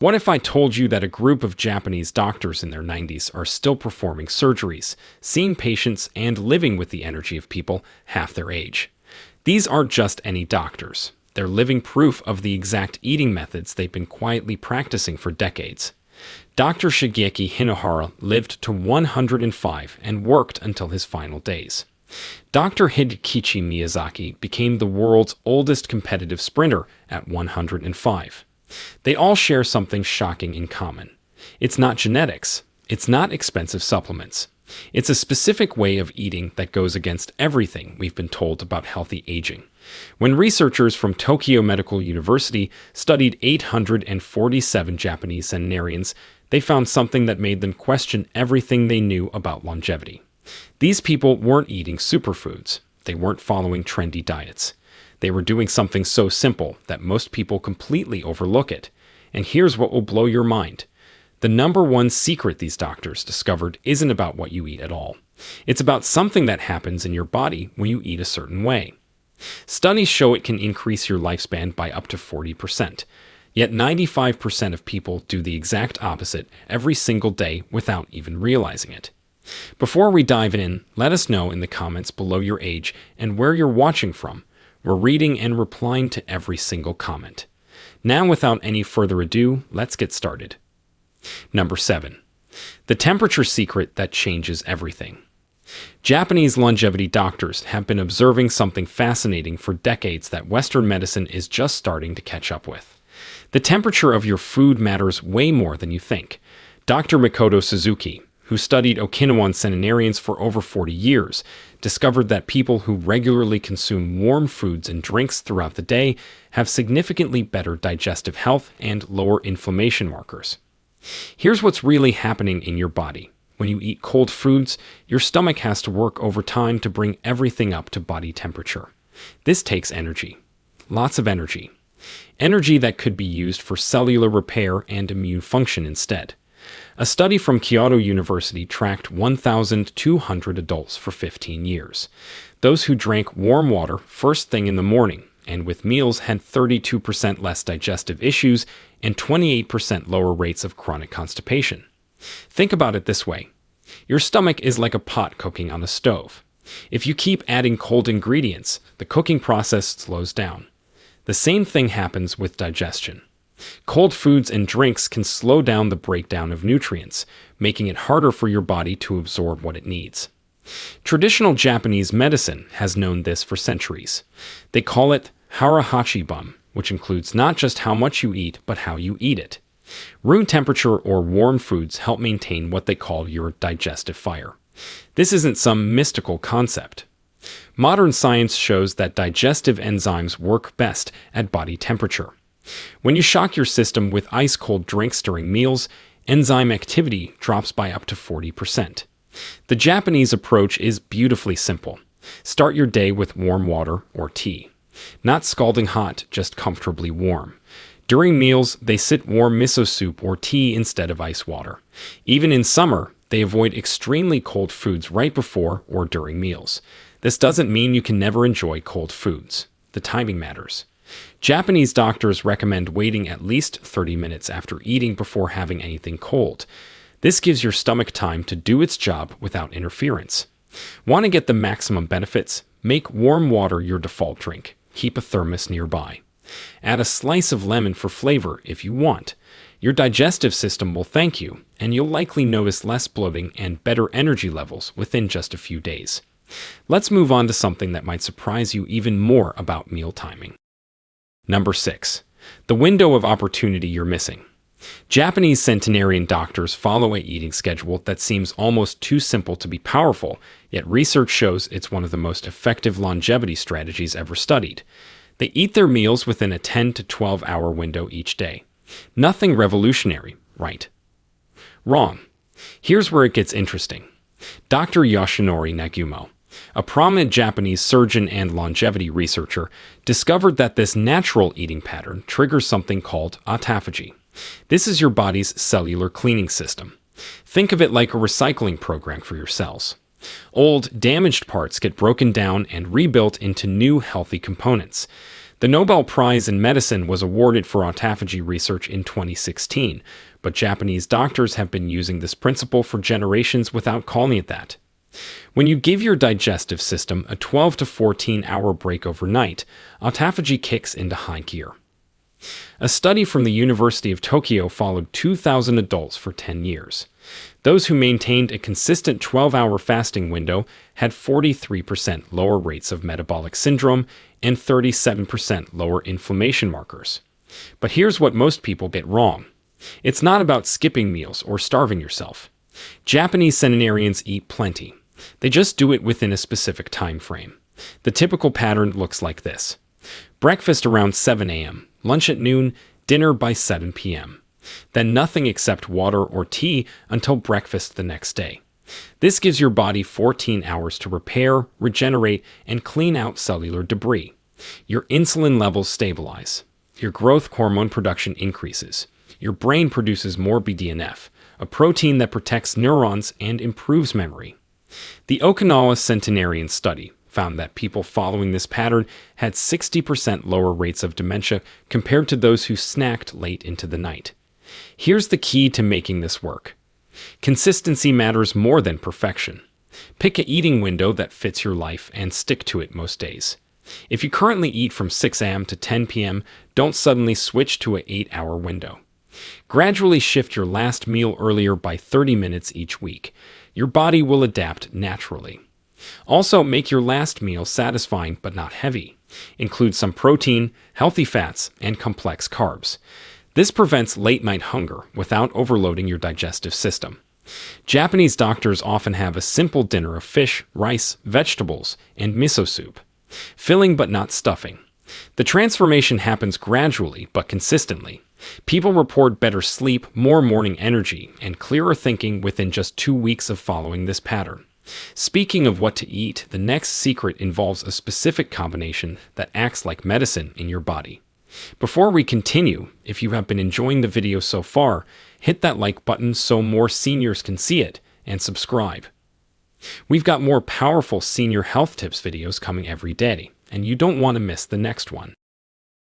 What if I told you that a group of Japanese doctors in their 90s are still performing surgeries, seeing patients, and living with the energy of people half their age? These aren't just any doctors. They're living proof of the exact eating methods they've been quietly practicing for decades. Dr. Shigeki Hinohara lived to 105 and worked until his final days. Dr. Hidekichi Miyazaki became the world's oldest competitive sprinter at 105. They all share something shocking in common. It's not genetics. It's not expensive supplements. It's a specific way of eating that goes against everything we've been told about healthy aging. When researchers from Tokyo Medical University studied 847 Japanese centenarians, they found something that made them question everything they knew about longevity. These people weren't eating superfoods. They weren't following trendy diets. They were doing something so simple that most people completely overlook it. And here's what will blow your mind. The number one secret these doctors discovered isn't about what you eat at all. It's about something that happens in your body when you eat a certain way. Studies show it can increase your lifespan by up to 40%. Yet 95% of people do the exact opposite every single day without even realizing it. Before we dive in, let us know in the comments below your age and where you're watching from. We're reading and replying to every single comment. Now, without any further ado, let's get started. Number 7. The temperature secret that changes everything. Japanese longevity doctors have been observing something fascinating for decades that Western medicine is just starting to catch up with. The temperature of your food matters way more than you think. Dr. Mikoto Suzuki, who studied Okinawan centenarians for over 40 years, discovered that people who regularly consume warm foods and drinks throughout the day have significantly better digestive health and lower inflammation markers. Here's what's really happening in your body. When you eat cold foods, your stomach has to work overtime to bring everything up to body temperature. This takes energy. Lots of energy. Energy that could be used for cellular repair and immune function instead. A study from Kyoto University tracked 1,200 adults for 15 years. Those who drank warm water first thing in the morning and with meals had 32% less digestive issues and 28% lower rates of chronic constipation. Think about it this way. Your stomach is like a pot cooking on a stove. If you keep adding cold ingredients, the cooking process slows down. The same thing happens with digestion. Cold foods and drinks can slow down the breakdown of nutrients, making it harder for your body to absorb what it needs. Traditional Japanese medicine has known this for centuries. They call it harahachibun, which includes not just how much you eat, but how you eat it. Room temperature or warm foods help maintain what they call your digestive fire. This isn't some mystical concept. Modern science shows that digestive enzymes work best at body temperature. When you shock your system with ice-cold drinks during meals, enzyme activity drops by up to 40%. The Japanese approach is beautifully simple. Start your day with warm water or tea. Not scalding hot, just comfortably warm. During meals, they sip warm miso soup or tea instead of ice water. Even in summer, they avoid extremely cold foods right before or during meals. This doesn't mean you can never enjoy cold foods. The timing matters. Japanese doctors recommend waiting at least 30 minutes after eating before having anything cold. This gives your stomach time to do its job without interference. Want to get the maximum benefits? Make warm water your default drink. Keep a thermos nearby. Add a slice of lemon for flavor if you want. Your digestive system will thank you, and you'll likely notice less bloating and better energy levels within just a few days. Let's move on to something that might surprise you even more about meal timing. Number 6. The window of opportunity you're missing. Japanese centenarian doctors follow an eating schedule that seems almost too simple to be powerful, yet research shows it's one of the most effective longevity strategies ever studied. They eat their meals within a 10 to 12 hour window each day. Nothing revolutionary, right? Wrong. Here's where it gets interesting. Dr. Yoshinori Nagumo, a prominent Japanese surgeon and longevity researcher, discovered that this natural eating pattern triggers something called autophagy. This is your body's cellular cleaning system. Think of it like a recycling program for your cells. Old, damaged parts get broken down and rebuilt into new, healthy components. The Nobel Prize in Medicine was awarded for autophagy research in 2016, but Japanese doctors have been using this principle for generations without calling it that. When you give your digestive system a 12 to 14-hour break overnight, autophagy kicks into high gear. A study from the University of Tokyo followed 2,000 adults for 10 years. Those who maintained a consistent 12-hour fasting window had 43% lower rates of metabolic syndrome and 37% lower inflammation markers. But here's what most people get wrong. It's not about skipping meals or starving yourself. Japanese centenarians eat plenty. They just do it within a specific time frame. The typical pattern looks like this. Breakfast around 7 a.m., lunch at noon, dinner by 7 p.m. Then nothing except water or tea until breakfast the next day. This gives your body 14 hours to repair, regenerate, and clean out cellular debris. Your insulin levels stabilize. Your growth hormone production increases. Your brain produces more BDNF, a protein that protects neurons and improves memory. The Okinawa Centenarian Study found that people following this pattern had 60% lower rates of dementia compared to those who snacked late into the night. Here's the key to making this work. Consistency matters more than perfection. Pick an eating window that fits your life and stick to it most days. If you currently eat from 6 a.m. to 10 p.m., don't suddenly switch to an 8-hour window. Gradually shift your last meal earlier by 30 minutes each week. Your body will adapt naturally. Also, make your last meal satisfying but not heavy. Include some protein, healthy fats, and complex carbs. This prevents late-night hunger without overloading your digestive system. Japanese doctors often have a simple dinner of fish, rice, vegetables, and miso soup. Filling but not stuffing. The transformation happens gradually but consistently. People report better sleep, more morning energy, and clearer thinking within just 2 weeks of following this pattern. Speaking of what to eat, the next secret involves a specific combination that acts like medicine in your body. Before we continue, if you have been enjoying the video so far, hit that like button so more seniors can see it, and subscribe. We've got more powerful senior health tips videos coming every day, and you don't want to miss the next one.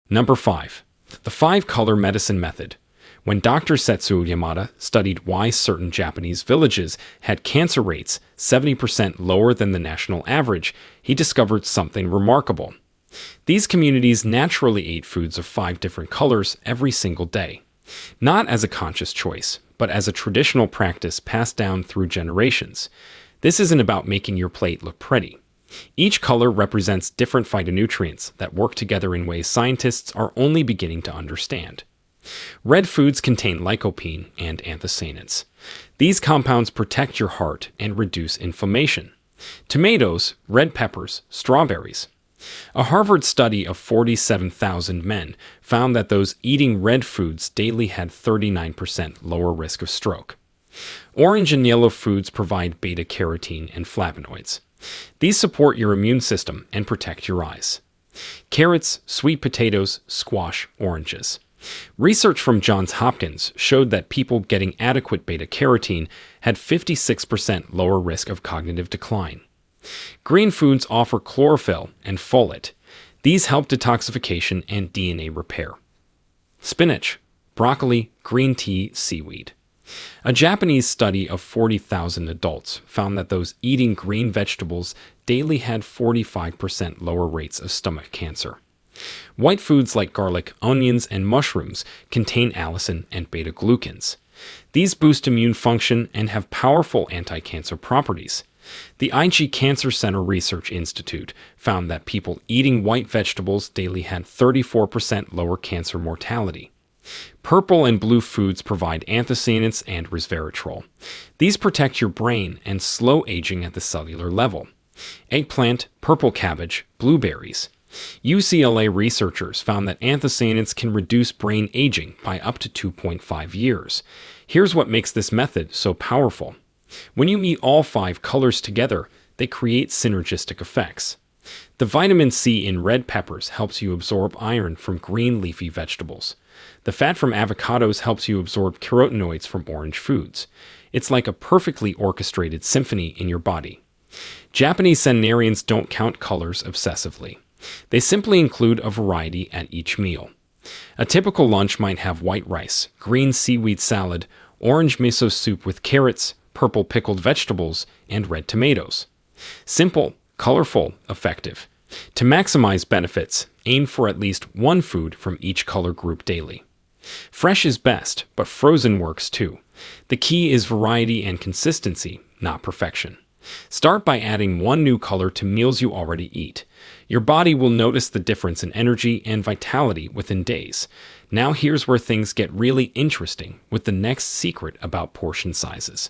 Number 5. The 5-color medicine method. When Dr. Setsuo Yamada studied why certain Japanese villages had cancer rates 70% lower than the national average, he discovered something remarkable. These communities naturally ate foods of 5 different colors every single day. Not as a conscious choice, but as a traditional practice passed down through generations. This isn't about making your plate look pretty. Each color represents different phytonutrients that work together in ways scientists are only beginning to understand. Red foods contain lycopene and anthocyanins. These compounds protect your heart and reduce inflammation. Tomatoes, red peppers, strawberries. A Harvard study of 47,000 men found that those eating red foods daily had 39% lower risk of stroke. Orange and yellow foods provide beta-carotene and flavonoids. These support your immune system and protect your eyes. Carrots, sweet potatoes, squash, oranges. Research from Johns Hopkins showed that people getting adequate beta-carotene had 56% lower risk of cognitive decline. Green foods offer chlorophyll and folate. These help detoxification and DNA repair. Spinach, broccoli, green tea, seaweed. A Japanese study of 40,000 adults found that those eating green vegetables daily had 45% lower rates of stomach cancer. White foods like garlic, onions, and mushrooms contain allicin and beta-glucans. These boost immune function and have powerful anti-cancer properties. The Aichi Cancer Center Research Institute found that people eating white vegetables daily had 34% lower cancer mortality. Purple and blue foods provide anthocyanins and resveratrol. These protect your brain and slow aging at the cellular level. Eggplant, purple cabbage, blueberries. UCLA researchers found that anthocyanins can reduce brain aging by up to 2.5 years. Here's what makes this method so powerful. When you eat all 5 colors together, they create synergistic effects. The vitamin C in red peppers helps you absorb iron from green leafy vegetables. The fat from avocados helps you absorb carotenoids from orange foods. It's like a perfectly orchestrated symphony in your body. Japanese centenarians don't count colors obsessively. They simply include a variety at each meal. A typical lunch might have white rice, green seaweed salad, orange miso soup with carrots, purple pickled vegetables, and red tomatoes. Simple, colorful, effective. To maximize benefits, aim for at least one food from each color group daily. Fresh is best, but frozen works too. The key is variety and consistency, not perfection. Start by adding one new color to meals you already eat. Your body will notice the difference in energy and vitality within days. Now here's where things get really interesting with the next secret about portion sizes.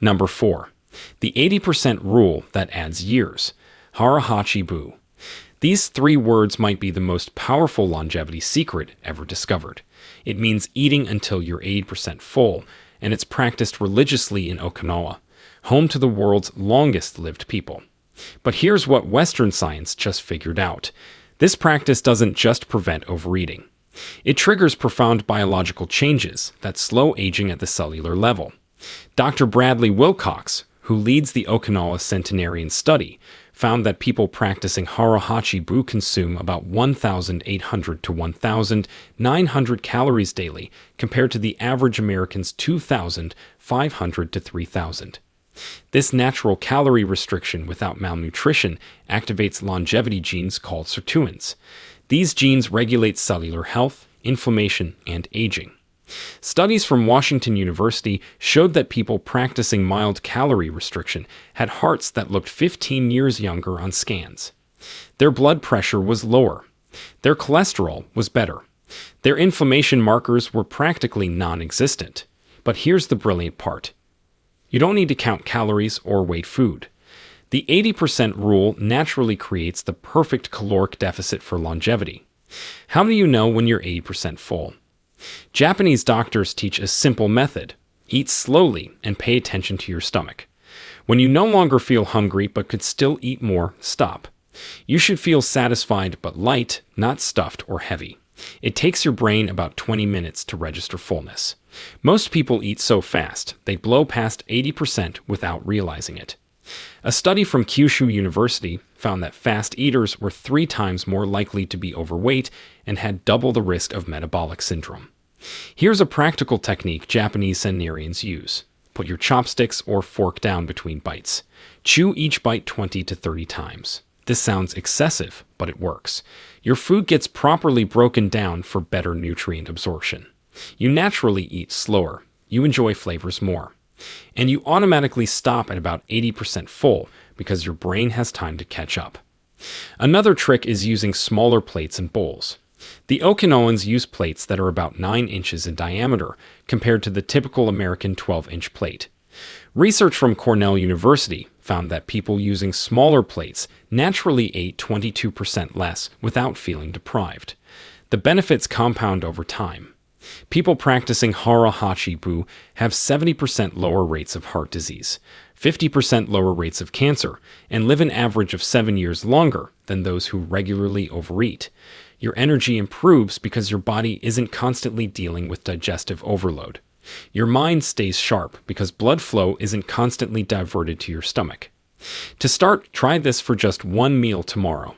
Number 4. The 80% rule that adds years. Harahachi-bu. These 3 words might be the most powerful longevity secret ever discovered. It means eating until you're 80% full, and it's practiced religiously in Okinawa, home to the world's longest-lived people. But here's what Western science just figured out. This practice doesn't just prevent overeating. It triggers profound biological changes that slow aging at the cellular level. Dr. Bradley Wilcox, who leads the Okinawa Centenarian Study, found that people practicing Harahachi-bu consume about 1,800 to 1,900 calories daily compared to the average American's 2,500 to 3,000. This natural calorie restriction without malnutrition activates longevity genes called sirtuins. These genes regulate cellular health, inflammation, and aging. Studies from Washington University showed that people practicing mild calorie restriction had hearts that looked 15 years younger on scans. Their blood pressure was lower. Their cholesterol was better. Their inflammation markers were practically non-existent. But here's the brilliant part. You don't need to count calories or weight food. The 80% rule naturally creates the perfect caloric deficit for longevity. How do you know when you're 80% full? Japanese doctors teach a simple method. Eat slowly and pay attention to your stomach. When you no longer feel hungry but could still eat more, stop. You should feel satisfied but light, not stuffed or heavy. It takes your brain about 20 minutes to register fullness. Most people eat so fast, they blow past 80% without realizing it. A study from Kyushu University found that fast eaters were 3 times more likely to be overweight and had double the risk of metabolic syndrome. Here's a practical technique Japanese centenarians use. Put your chopsticks or fork down between bites. Chew each bite 20 to 30 times. This sounds excessive, but it works. Your food gets properly broken down for better nutrient absorption. You naturally eat slower. You enjoy flavors more. And you automatically stop at about 80% full because your brain has time to catch up. Another trick is using smaller plates and bowls. The Okinawans use plates that are about 9 inches in diameter compared to the typical American 12-inch plate. Research from Cornell University found that people using smaller plates naturally ate 22% less without feeling deprived. The benefits compound over time. People practicing Harahachi-bu have 70% lower rates of heart disease, 50% lower rates of cancer, and live an average of 7 years longer than those who regularly overeat. Your energy improves because your body isn't constantly dealing with digestive overload. Your mind stays sharp because blood flow isn't constantly diverted to your stomach. To start, try this for just one meal tomorrow.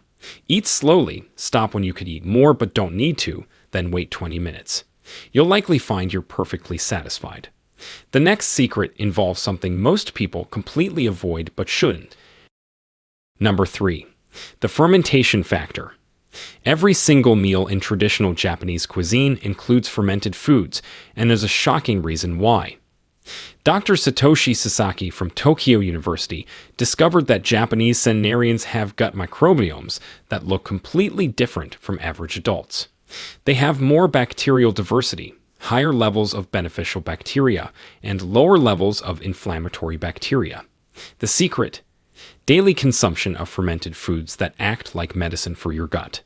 Eat slowly, stop when you could eat more but don't need to, then wait 20 minutes. You'll likely find you're perfectly satisfied. The next secret involves something most people completely avoid but shouldn't. Number 3. The fermentation factor. Every single meal in traditional Japanese cuisine includes fermented foods, and there's a shocking reason why. Dr. Satoshi Sasaki from Tokyo University discovered that Japanese centenarians have gut microbiomes that look completely different from average adults. They have more bacterial diversity, higher levels of beneficial bacteria, and lower levels of inflammatory bacteria. The secret? Daily consumption of fermented foods that act like medicine for your gut.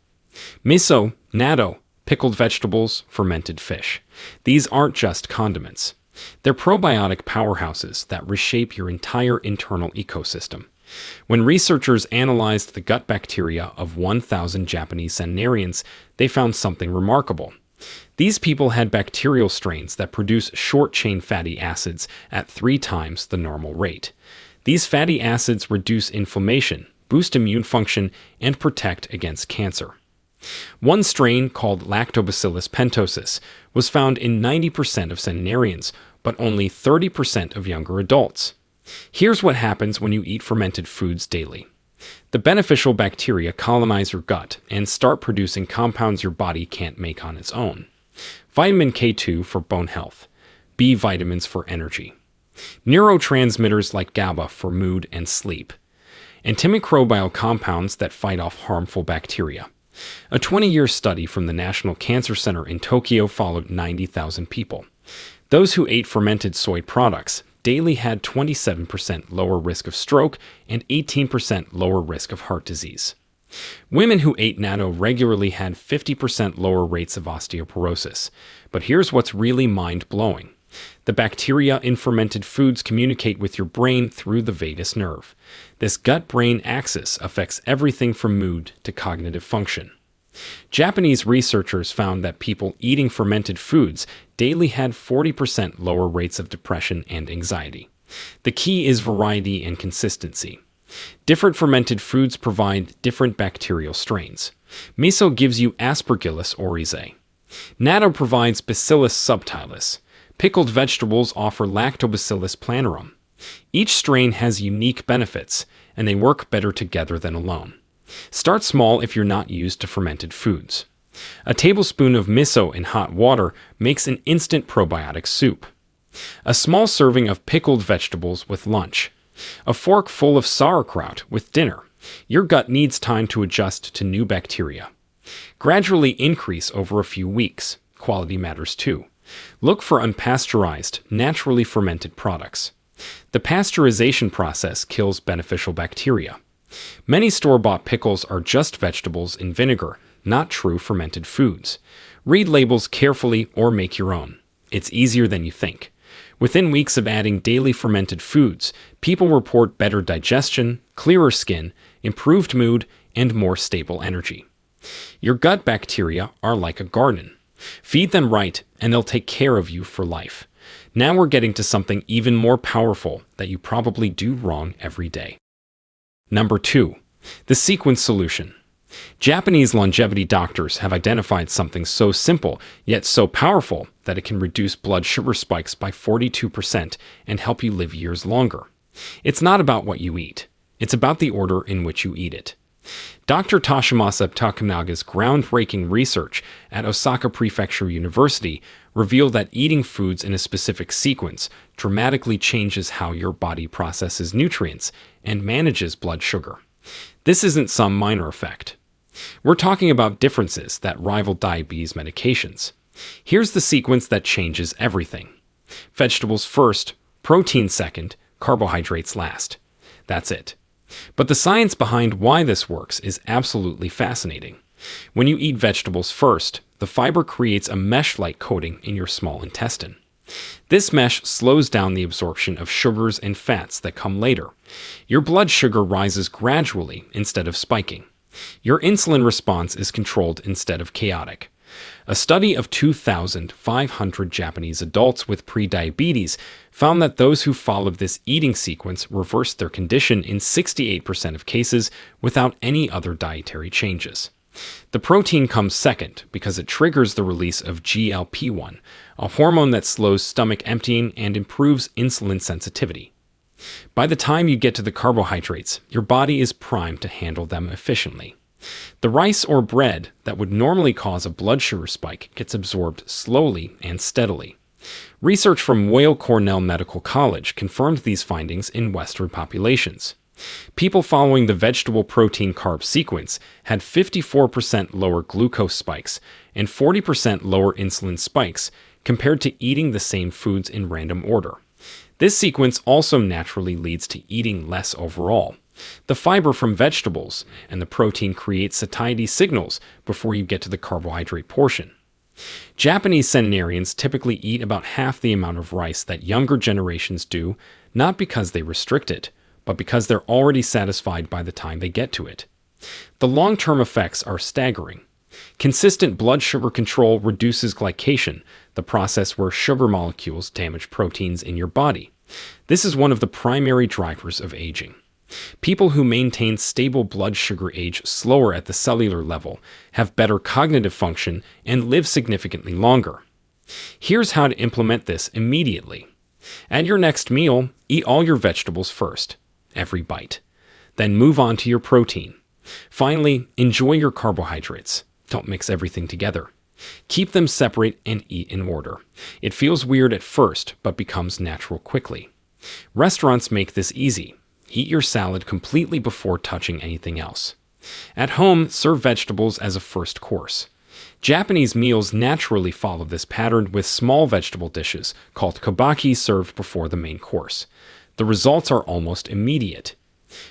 Miso, natto, pickled vegetables, fermented fish. These aren't just condiments. They're probiotic powerhouses that reshape your entire internal ecosystem. When researchers analyzed the gut bacteria of 1,000 Japanese centenarians, they found something remarkable. These people had bacterial strains that produce short-chain fatty acids at 3 times the normal rate. These fatty acids reduce inflammation, boost immune function, and protect against cancer. One strain, called Lactobacillus pentosus, was found in 90% of centenarians, but only 30% of younger adults. Here's what happens when you eat fermented foods daily. The beneficial bacteria colonize your gut and start producing compounds your body can't make on its own. Vitamin K2 for bone health, B vitamins for energy, neurotransmitters like GABA for mood and sleep, antimicrobial compounds that fight off harmful bacteria. A 20-year study from the National Cancer Center in Tokyo followed 90,000 people. Those who ate fermented soy products daily had 27% lower risk of stroke and 18% lower risk of heart disease. Women who ate natto regularly had 50% lower rates of osteoporosis. But here's what's really mind-blowing. The bacteria in fermented foods communicate with your brain through the vagus nerve. This gut-brain axis affects everything from mood to cognitive function. Japanese researchers found that people eating fermented foods daily had 40% lower rates of depression and anxiety. The key is variety and consistency. Different fermented foods provide different bacterial strains. Miso gives you Aspergillus oryzae. Natto provides Bacillus subtilis. Pickled vegetables offer Lactobacillus plantarum. Each strain has unique benefits, and they work better together than alone. Start small if you're not used to fermented foods. A tablespoon of miso in hot water makes an instant probiotic soup. A small serving of pickled vegetables with lunch. A fork full of sauerkraut with dinner. Your gut needs time to adjust to new bacteria. Gradually increase over a few weeks. Quality matters too. Look for unpasteurized, naturally fermented products. The pasteurization process kills beneficial bacteria. Many store-bought pickles are just vegetables in vinegar, not true fermented foods. Read labels carefully or make your own. It's easier than you think. Within weeks of adding daily fermented foods, people report better digestion, clearer skin, improved mood, and more stable energy. Your gut bacteria are like a garden. Feed them right, and they'll take care of you for life. Now we're getting to something even more powerful that you probably do wrong every day. Number 2. The sequence solution. Japanese longevity doctors have identified something so simple, yet so powerful, that it can reduce blood sugar spikes by 42% and help you live years longer. It's not about what you eat. It's about the order in which you eat it. Dr. Toshimasa Takanaga's groundbreaking research at Osaka Prefecture University revealed that eating foods in a specific sequence dramatically changes how your body processes nutrients and manages blood sugar. This isn't some minor effect. We're talking about differences that rival diabetes medications. Here's the sequence that changes everything. Vegetables first, protein second, carbohydrates last. That's it. But the science behind why this works is absolutely fascinating. When you eat vegetables first, the fiber creates a mesh-like coating in your small intestine. This mesh slows down the absorption of sugars and fats that come later. Your blood sugar rises gradually instead of spiking. Your insulin response is controlled instead of chaotic. A study of 2,500 Japanese adults with prediabetes found that those who followed this eating sequence reversed their condition in 68% of cases without any other dietary changes. The protein comes second because it triggers the release of GLP-1, a hormone that slows stomach emptying and improves insulin sensitivity. By the time you get to the carbohydrates, your body is primed to handle them efficiently. The rice or bread that would normally cause a blood sugar spike gets absorbed slowly and steadily. Research from Weill Cornell Medical College confirmed these findings in Western populations. People following the vegetable protein carb sequence had 54% lower glucose spikes and 40% lower insulin spikes compared to eating the same foods in random order. This sequence also naturally leads to eating less overall. The fiber from vegetables and the protein create satiety signals before you get to the carbohydrate portion. Japanese centenarians typically eat about half the amount of rice that younger generations do, not because they restrict it, but because they're already satisfied by the time they get to it. The long-term effects are staggering. Consistent blood sugar control reduces glycation, the process where sugar molecules damage proteins in your body. This is one of the primary drivers of aging. People who maintain stable blood sugar age slower at the cellular level, have better cognitive function, and live significantly longer. Here's how to implement this immediately. At your next meal, eat all your vegetables first, every bite. Then move on to your protein. Finally, enjoy your carbohydrates. Don't mix everything together. Keep them separate and eat in order. It feels weird at first, but becomes natural quickly. Restaurants make this easy. Eat your salad completely before touching anything else. At home, serve vegetables as a first course. Japanese meals naturally follow this pattern with small vegetable dishes called kabaki served before the main course. The results are almost immediate.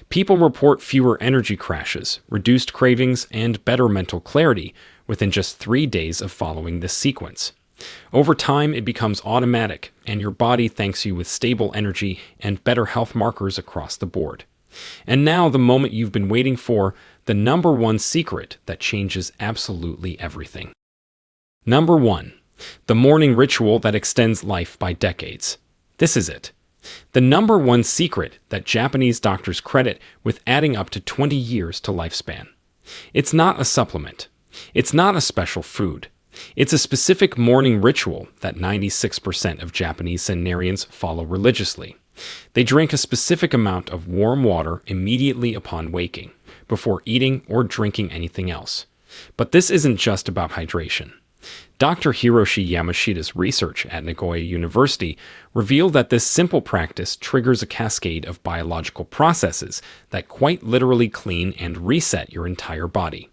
People report fewer energy crashes, reduced cravings, and better mental clarity within just 3 days of following this sequence. Over time, it becomes automatic, and your body thanks you with stable energy and better health markers across the board. And now, the moment you've been waiting for, the number one secret that changes absolutely everything. Number 1. The morning ritual that extends life by decades. This is it. The number one secret that Japanese doctors credit with adding up to 20 years to lifespan. It's not a supplement. It's not a special food. It's a specific morning ritual that 96% of Japanese centenarians follow religiously. They drink a specific amount of warm water immediately upon waking, before eating or drinking anything else. But this isn't just about hydration. Dr. Hiroshi Yamashita's research at Nagoya University revealed that this simple practice triggers a cascade of biological processes that quite literally clean and reset your entire body.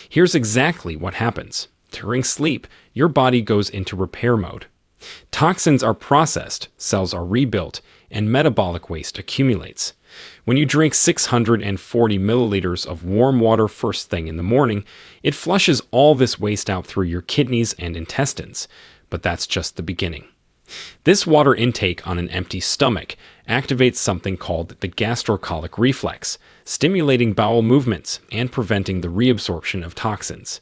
Here's exactly what happens. During sleep, your body goes into repair mode. Toxins are processed, cells are rebuilt, and metabolic waste accumulates. When you drink 640 milliliters of warm water first thing in the morning, it flushes all this waste out through your kidneys and intestines. But that's just the beginning. This water intake on an empty stomach activates something called the gastrocolic reflex, stimulating bowel movements and preventing the reabsorption of toxins.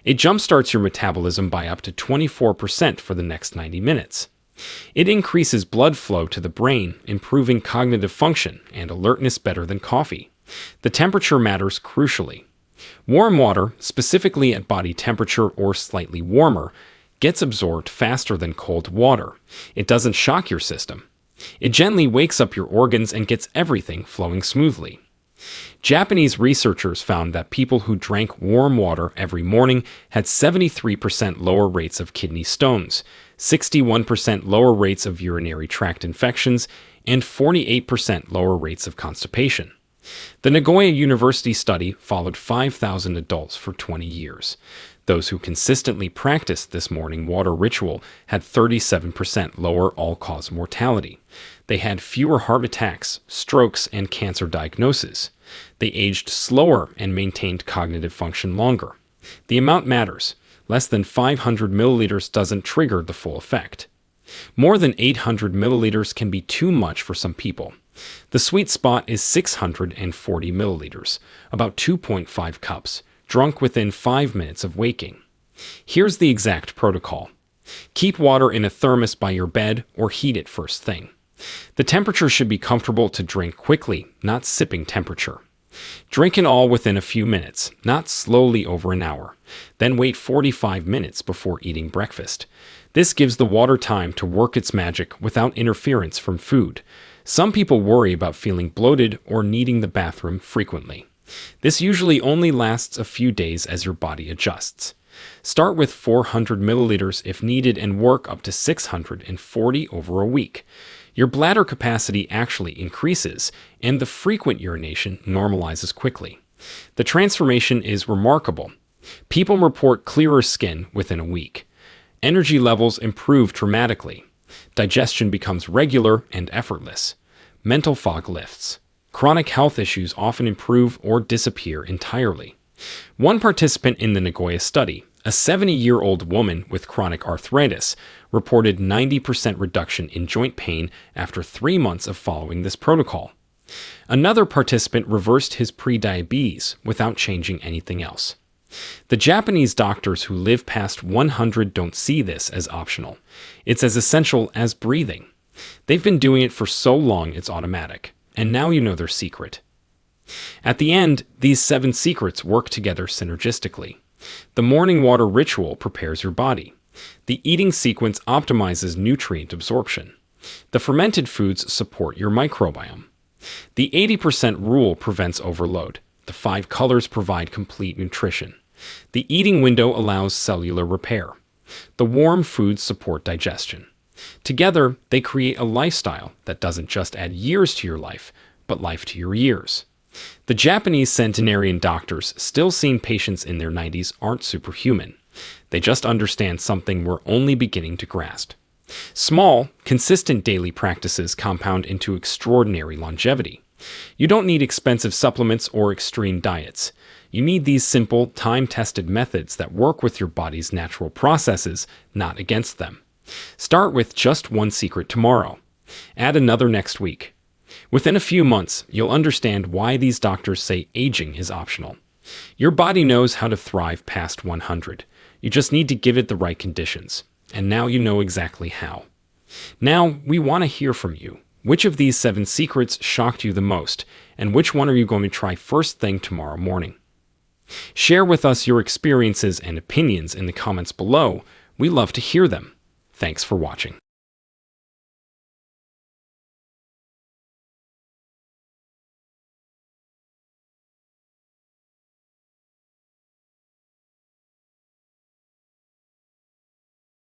It jumpstarts your metabolism by up to 24% for the next 90 minutes. It increases blood flow to the brain, improving cognitive function and alertness better than coffee. The temperature matters crucially. Warm water, specifically at body temperature or slightly warmer, gets absorbed faster than cold water. It doesn't shock your system. It gently wakes up your organs and gets everything flowing smoothly. Japanese researchers found that people who drank warm water every morning had 73% lower rates of kidney stones, 61% lower rates of urinary tract infections, and 48% lower rates of constipation. The Nagoya University study followed 5,000 adults for 20 years. Those who consistently practiced this morning water ritual had 37% lower all-cause mortality. They had fewer heart attacks, strokes, and cancer diagnoses. They aged slower and maintained cognitive function longer. The amount matters. Less than 500 milliliters doesn't trigger the full effect. More than 800 milliliters can be too much for some people. The sweet spot is 640 milliliters, about 2.5 cups, drunk within 5 minutes of waking. Here's the exact protocol. Keep water in a thermos by your bed or heat it first thing. The temperature should be comfortable to drink quickly, not sipping temperature. Drink it all within a few minutes, not slowly over an hour. Then wait 45 minutes before eating breakfast. This gives the water time to work its magic without interference from food. Some people worry about feeling bloated or needing the bathroom frequently. This usually only lasts a few days as your body adjusts. Start with 400 milliliters if needed and work up to 640 over a week. Your bladder capacity actually increases, and the frequent urination normalizes quickly. The transformation is remarkable. People report clearer skin within a week. Energy levels improve dramatically. Digestion becomes regular and effortless. Mental fog lifts. Chronic health issues often improve or disappear entirely. One participant in the Nagoya study, a 70-year-old woman with chronic arthritis, reported 90% reduction in joint pain after 3 months of following this protocol. Another participant reversed his prediabetes without changing anything else. The Japanese doctors who live past 100 don't see this as optional. It's as essential as breathing. They've been doing it for so long it's automatic. And now you know their secret. At the end, these 7 secrets work together synergistically. The morning water ritual prepares your body. The eating sequence optimizes nutrient absorption. The fermented foods support your microbiome. The 80% rule prevents overload. The 5 colors provide complete nutrition. The eating window allows cellular repair. The warm foods support digestion. Together, they create a lifestyle that doesn't just add years to your life, but life to your years. The Japanese centenarian doctors still seeing patients in their 90s aren't superhuman. They just understand something we're only beginning to grasp. Small, consistent daily practices compound into extraordinary longevity. You don't need expensive supplements or extreme diets. You need these simple, time-tested methods that work with your body's natural processes, not against them. Start with just 1 secret tomorrow. Add another next week. Within a few months, you'll understand why these doctors say aging is optional. Your body knows how to thrive past 100. You just need to give it the right conditions. And now you know exactly how. Now, we want to hear from you. Which of these 7 secrets shocked you the most, and which one are you going to try first thing tomorrow morning? Share with us your experiences and opinions in the comments below. We love to hear them. Thanks for watching.